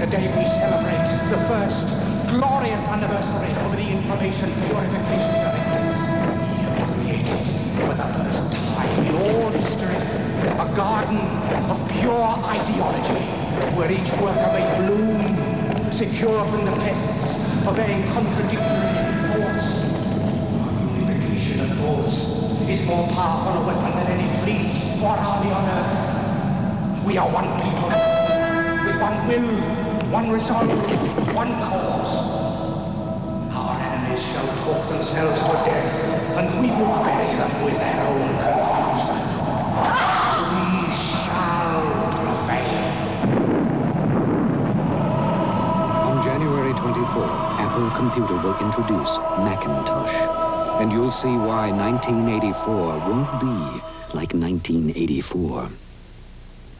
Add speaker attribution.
Speaker 1: Today we celebrate the first glorious anniversary of the Information Purification Directives. We have created, for the first time in all history, a garden of pure ideology, where each worker may bloom, secure from the pests, obeying contradictory thoughts. Purification of thoughts is more powerful a weapon than any fleet or army on earth. We are one people, with one will, one resolve, one cause. Our enemies shall talk themselves to death, and we will bury them with their own confusion. We shall prevail.
Speaker 2: On January 24th, Apple Computer will introduce Macintosh. And you'll see why 1984 won't be like 1984.